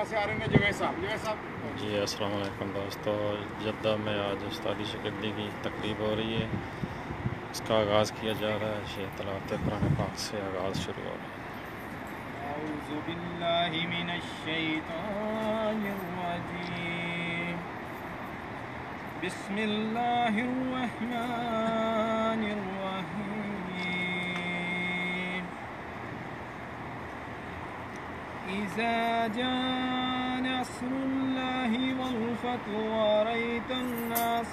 से आ रहे हैं जवेद साहब। जी अस्सलाम वालेकुम दोस्तों, जद्दा में आज उस्तादी शिकली की तकरीब हो रही है। इसका आगाज़ किया जा रहा है। शेख तलावत कुरान पाक से आगाज़ शुरू हो रहा है। औज़ु बिल्लाहि मिनश शैतानिर रजीम। बिस्मिल्लाहिर रहमानिर रहीम। इज़ा जाअ नस्रुल्लाहि वल फतहु व रअयतन नास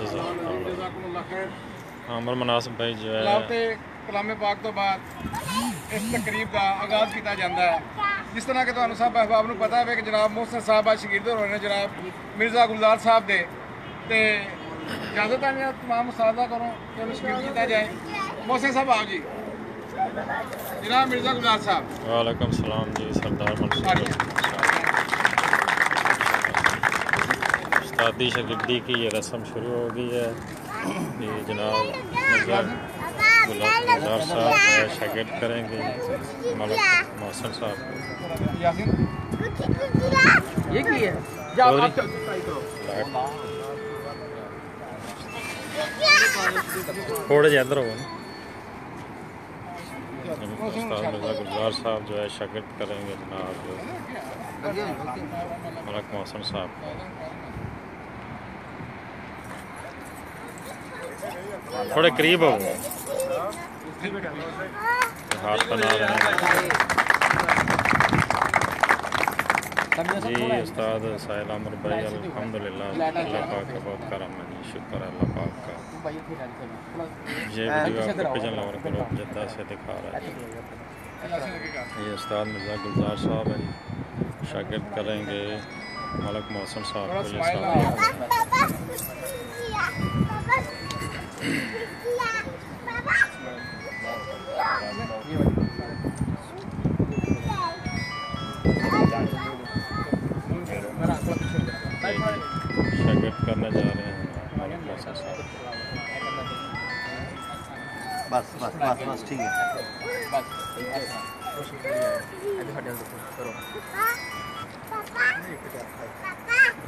जज़ाकुमुल्लाह खैर। अमर मुनासिब भाई जो है कलामे पाक तो बाद इस तकरीब का आगाज़ किया जाता है। जिस तरह के तुहानू सब अहबाब नू पता है कि जनाब मोहसिन साहब आज शगीर्द हो रहे हैं जनाब मिर्ज़ा गुलजार साहब दे ते इजाज़त है तमाम मुसादा करो कि उन्हें शगीर्द किया जाए। मोहसिन साहब आओ जी। जनाब मिर्ज़ा गुलजार साहब। वालेकुम सलाम जी। सरदार उस्तादी शिकली की ये रस्म शुरू हो गई है। ये जनाब गुलजार साहब शागिर्द करेंगे मलक मोहसिन साहब। ये की है थोड़े अंदर हो उस्ताद मिर्ज़ा गुलजार साहब जो है शागिर्द करेंगे जनाब मलक मोहसिन साहब। थोड़े करीब हो हाथ बना रहे हैं जी। उस्ताद साहिल अमर भाई अल्हम्दुलिल्लाह अल्लाह पाक का बहुत करम है जी। शुक्र है अल्लाह पाक का। ये वीडियो आपको पिजन लाहौर ग्रुप जद्दा से दिखा रहा है। ये उस्ताद मिर्ज़ा गुलजार साहब हैं, शागिर्द करेंगे मलक मोहसिन साहब को। शागिर्द करने जा रहे हैं मलक मोहसिन साहब। बस बस बस बस ठीक है।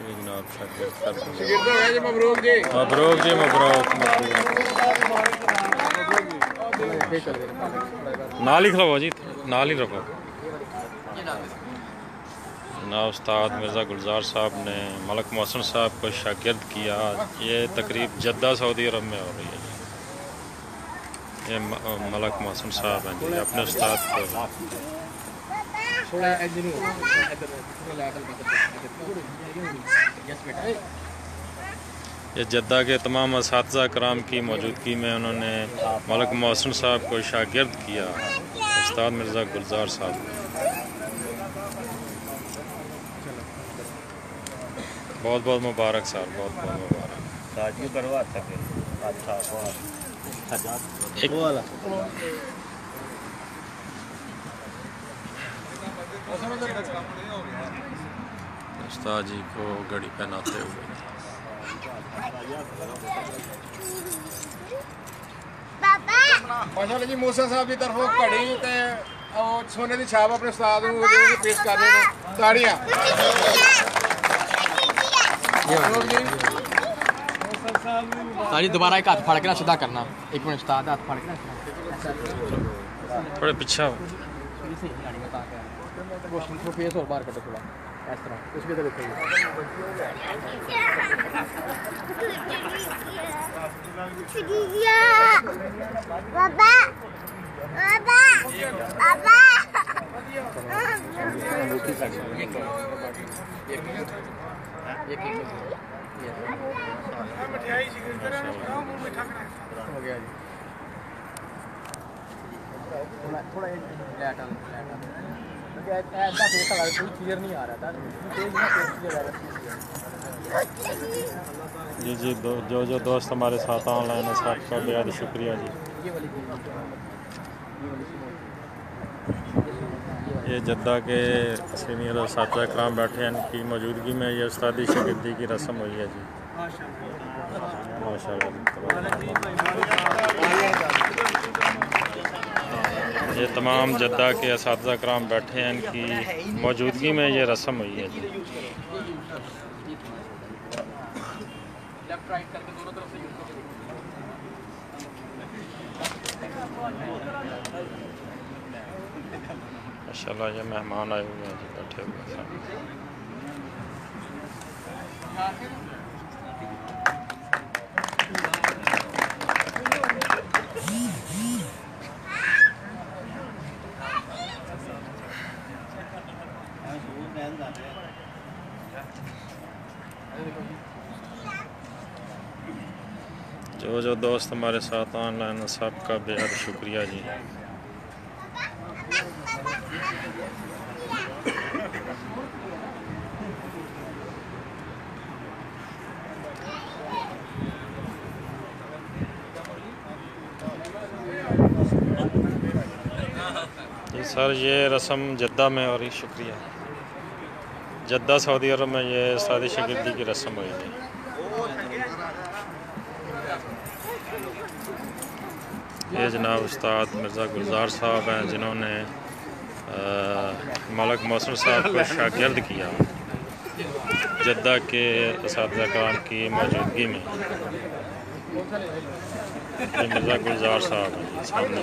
ये जनाब शागिर्द कर मबरूक जी मबरूक जी मबरूक। नाल ही खलो जी, नाल ही रखो। जनाब उस्ताद मिर्ज़ा गुलजार साहब ने मलक मोहसिन साहब को शागिर्द किया। ये तकरीब जद्दा सऊदी अरब में हो रही है। ये मलक मोहसिन साहब हैं जी अपने उस्ताद को। ये जद्दा के तमाम असातिज़ा कराम की मौजूदगी में उन्होंने मलक मोहसिन साहब को शागिर्द किया उस्ताद मिर्ज़ा गुलजार साहब। बहुत बहुत मुबारक साहब, बहुत बहुत मुबारक। उस्ताद जी को घड़ी पहनाते हुए माशाअल्लाह जी मोहसिन साहब की तरफों घड़ी ते सोने की छाप अपने उस्ताद को पेश कर रहे हैं। ताड़ियां ताली दोबारा एक हाथ फाड़ के ना सीधा करना। एक मिनट उस्ताद हाथ फाड़ के ना थोड़े पीछे हो। फेस और बाहर करो थोड़ा इस तरह उस भी तो देखिए। बाबा बाबा बाबा हो गया जी। थोड़ा ऐसा फेस क्लियर नहीं आ रहा था। जी जी जो दोस्त हमारे साथ ऑनलाइन है सबका बेहद शुक्रिया जी। ये जद्दा के सीनियर साथी कराम बैठे हैं, इनकी मौजूदगी में ये उस्तादी शागिर्दी की रस्म हुई है जी। माशाअल्लाह। ये तमाम जद्दा के साथी कराम बैठे हैं, इनकी मौजूदगी में ये रस्म हुई है जी। माशाअल्लाह ये मेहमान आए हुए हैं जी, बैठे हुए हैं। जो दोस्त हमारे साथ ऑनलाइन सबका बेहद शुक्रिया जी। जी सर, ये रस्म जद्दा में हो रही, शुक्रिया। जद्दा सऊदी अरब में ये शादी शागिर्दी की रस्म हुई है। ये जनाब उस्ताद मिर्ज़ा गुलजार साहब हैं, जिन्होंने मलक मौसम साहब को शागिर्द किया जद्दा के असातिज़ा कराम की मौजूदगी में। ये मिर्ज़ा गुलजार साहब हैं सामने।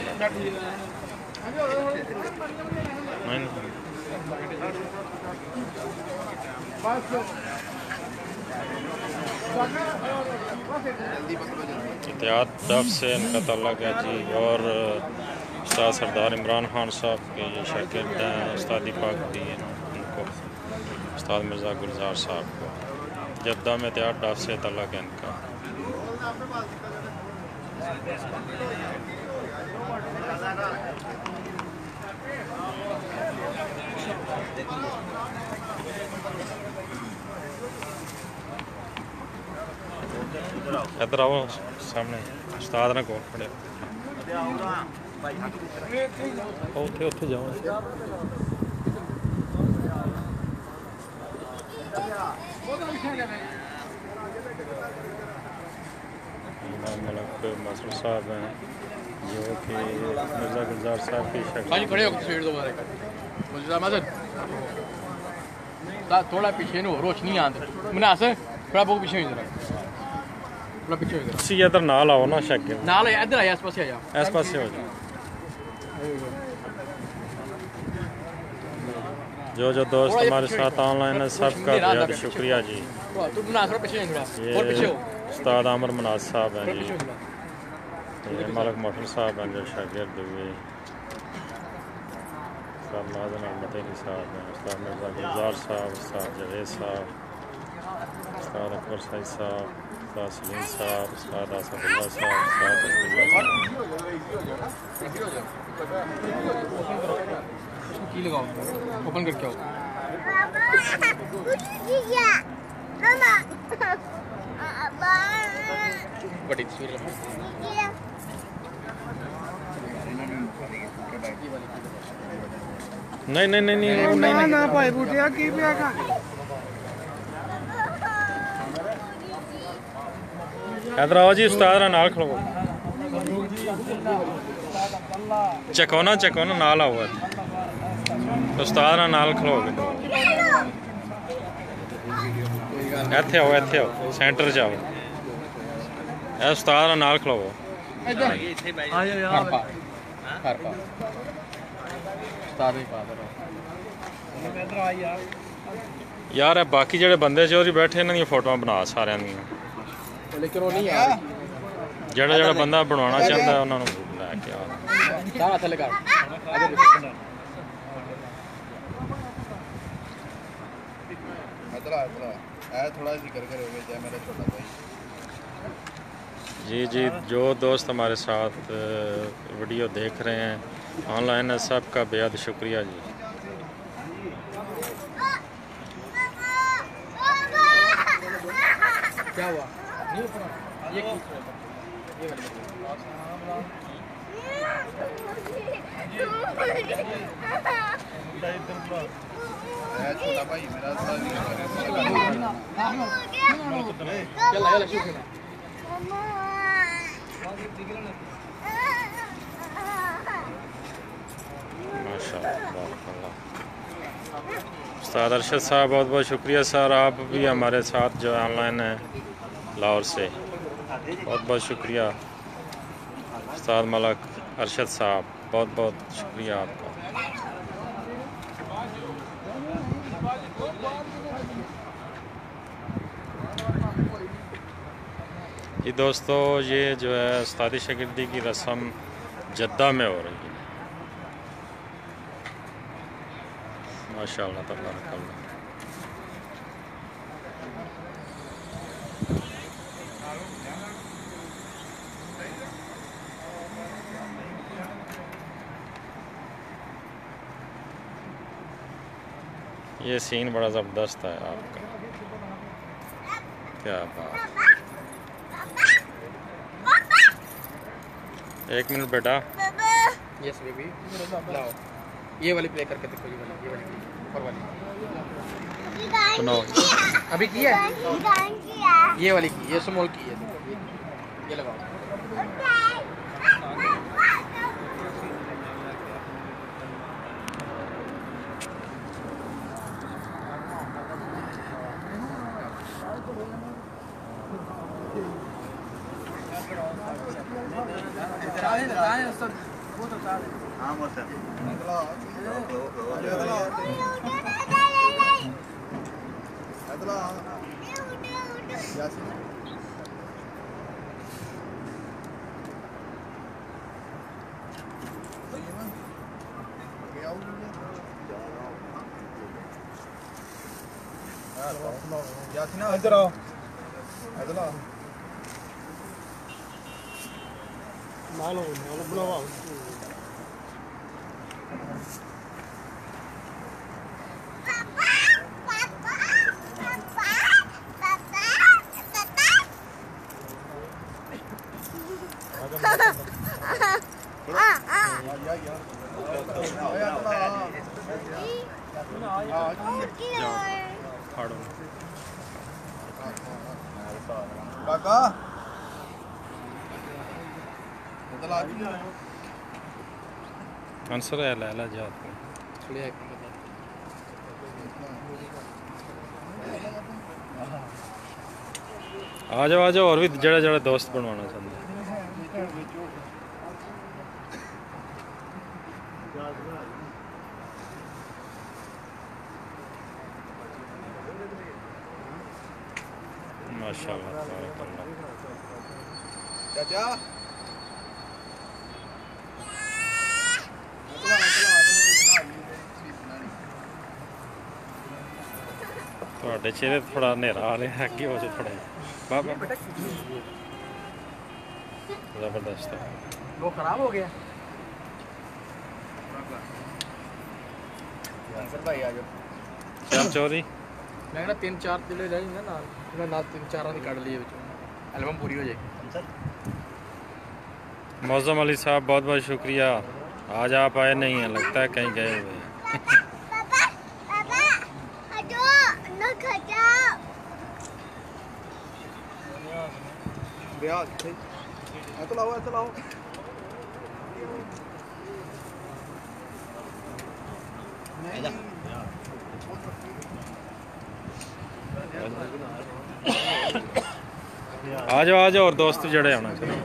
इत्तेहाद डफ से इनका ताल्लुक़ है जी, और उस्ताद सरदार इमरान खान साहब के ये शागिर्द हैं, उस्तादी पाक दी है उनको, उस्ताद मिर्ज़ा गुलजार साहब को। जद्दा में इत्तेहाद डफ से ताल्लुक़ है इनका। इधर आओ सामने, उस्ताद ने कोल खड़े उत्थे उत्थे जाओ। मलक मसरूर साहब हैं, जो कि मिर्ज़ा गुलजार साहब की खड़े हो तस्वीर दोबारा थोड़ा पीछे नो, रोशनी आंदे मनास थोड़ा बहुत पीछे हो जरा, थोड़ा पीछे हो जरा। तुसी इधर नाल आओ ना शागिर्द, नाल इधर आ, इस पासे आ जा, इस पासे हो जाओ। जो दोस्त हमारे साथ ऑनलाइन है सबका बेहद शुक्रिया जी। तू मनास थोड़ा पीछे थोड़ा और पीछे हो। उस्ताद आमर मनाज साहब हैं जी, ये मलक मौसम साहब हैं जो शागिर्द हुए। उस्ताद नाज़िम अहमद साहब हैं, उस्ताद मिर्ज़ा गुलजार साहब, उस्ताद जवेद साहब, उस्ताद अकबर साहिब साहब, उस्ताद सलीम साहब, उस्ताद आसफुल्लाह साहब, उस्ताद अब्दुल्ला साहब। की लगाओ, ओपन करके आओ। बड़ी तस्वीर लो। नहीं नहीं नहीं नहीं नहीं ना भाई बूटिया की पिया का इधर आओ जी, उस्ताद नाल खड़ो, चकोना चकोना नाल आओ, उस्ताद नाल खड़ोगे। इत्थे आओ, इत्थे आओ, सेंटर च आओ, उस्ताद नाल खड़ोवो। यार बाकी जेह्ड़े बंदे चोरी बैठे इन्हां दी फोटोआं बना सारियां दी, लेकिन वो नहीं यार, जेह्ड़ा बंदा बनवाना चाहता है उन्होंने लैके आओ। सारा थल्ले कर थोड़ा जिक्र करोगे जय मेरा छोटा भाई। जी जी, जो दोस्त हमारे साथ वीडियो देख रहे हैं ऑनलाइन है सबका बेहद शुक्रिया जी। ये वाली छोटा भाई मेरा चल शुरू करना माशाअल्लाह। उस्ताद अरशद साहब बहुत बहुत शुक्रिया सर, आप भी हमारे साथ जो ऑनलाइन हैं लाहौर से, बहुत बहुत शुक्रिया उस्ताद मलक अरशद साहब, बहुत बहुत शुक्रिया आपका। जी दोस्तों, ये जो है उस्तादी शागिर्दी की रस्म जद्दा में हो रही है। माशाअल्लाह तबारकल्लाह। ये सीन बड़ा ज़बरदस्त है आपका, क्या बात। एक मिनट बेटा। यस बेबी, लाओ ये वाली प्ले करके देखो, ये वाली ऊपर वाली सुनाओ। अभी की है, ये वाली की, ये स्मॉल की है, ये लगाओ। हाँ मोहसन इधर आओ, इधर आओ। नालो बुलावा काका आंसर है लैला जात में। आ जाओ और भी जड़े जड़े दोस्त बनवाना चाहते हैं। माशाअल्लाह तबारकल्लाह। चाचा ਤੁਹਾਡੇ ਚਿਹਰੇ ਥੋੜਾ ਹਨੇਰਾ ਆ ਰਿਹਾ, ਅੱਗੇ ਹੋ ਜਾ थोड़ा बाबा। जबरदस्त है। वो खराब हो गया। भाई आ जाओ। चल चोरी मैं कहना 3-4 जिले रह जाएंगे ना, ना 3-4 की काट लिए एल्बम पूरी हो जाएगी। मौज़म अली साहब बहुत बहुत शुक्रिया, आज आप आए नहीं हैं, लगता है कहीं गए हुए हैं। आ जाओ और दोस्त जड़े आना चाहिए।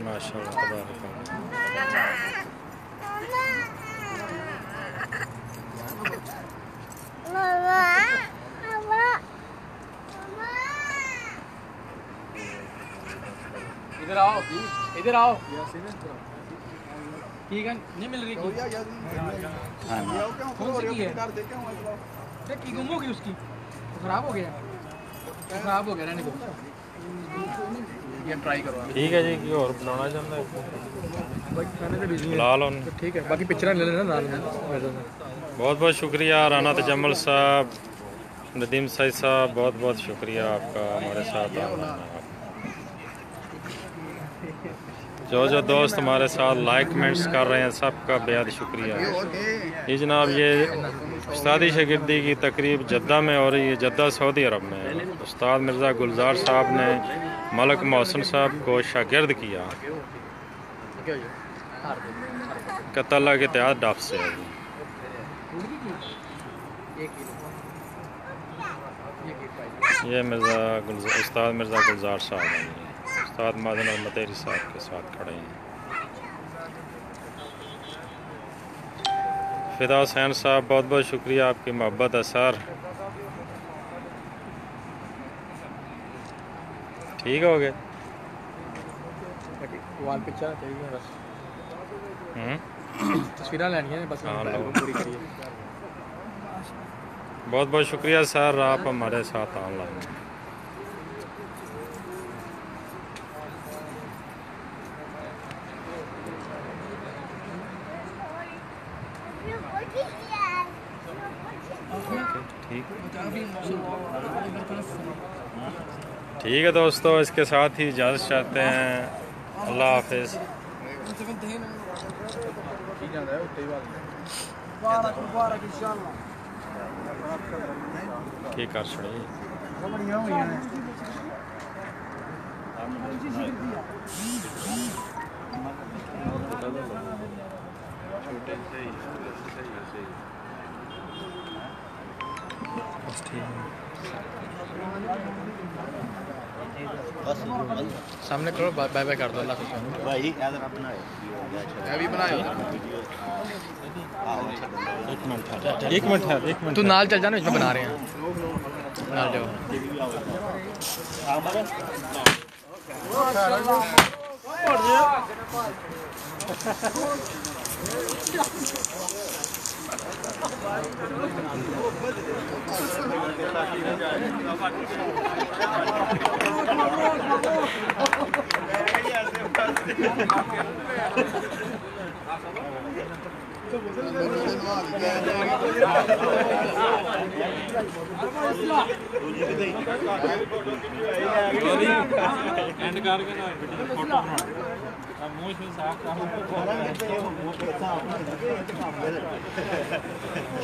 माशाअल्लाह तबारक। इधर आओ, इधर आओ। ठीक है, नहीं मिल रही की? कौन सी की है? अरे की गुम हो गई उसकी, खराब हो गया, खराब हो गया, रहने दो। ये ट्राई करो। ठीक है जी, की और बनाना चाहता है फिलहाल उन ठीक है, बाकी पिक्चर ले लेना नाल में। बहुत बहुत शुक्रिया राना तजम्मुल साहब, नदीम सईद साहब, बहुत बहुत शुक्रिया आपका हमारे साथ आना। जो दोस्त हमारे साथ लाइक कमेंट्स कर रहे हैं सबका बेहद शुक्रिया। ये जनाब ये उस्तादी शागिर्दी की तकरीब जद्दा में हो रही है, जद्दा सऊदी अरब में। उस्ताद मिर्ज़ा गुलजार साहब ने मलक मोहसिन साहब को शागिर्द किया। कतला के तहत डफ से है। ये उस्ताद मिर्ज़ा गुलजार साहब हैं, उस्ताद मादन और मतेरी साहब के साथ खड़े हैं। फिदा हुसैन साहब बहुत बहुत शुक्रिया, आपकी मोहब्बत है सर। ठीक हो गए वाल पिक्चर चाहिए बस, तस्वीरें लेनी है बस। हाँ, पूरी करिए। बहुत बहुत शुक्रिया सर, आप हमारे साथ ऑनलाइन। ठीक है दोस्तों, इसके साथ ही इजाज़त चाहते हैं। अल्लाह हाफिज़। ठीक कर छोड़े सामने करो, बाय बाय कर दो। अल्लाह भाई इधर अपना है अभी बनाए। एक मिनट है, एक मिनट। तू नाल चल जाना, इसमें बना रहे हैं, नाल जाओ।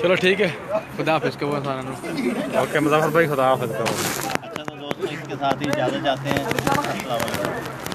चलो ठीक है, खुदा हाफिज़ को ओके मुज़फ़्फ़र भाई, खुदा हाफिज़ को। अच्छा तो दोस्तों इसके साथ ही इजाज़त चाहते हैं। अस्सलाम वालेकुम।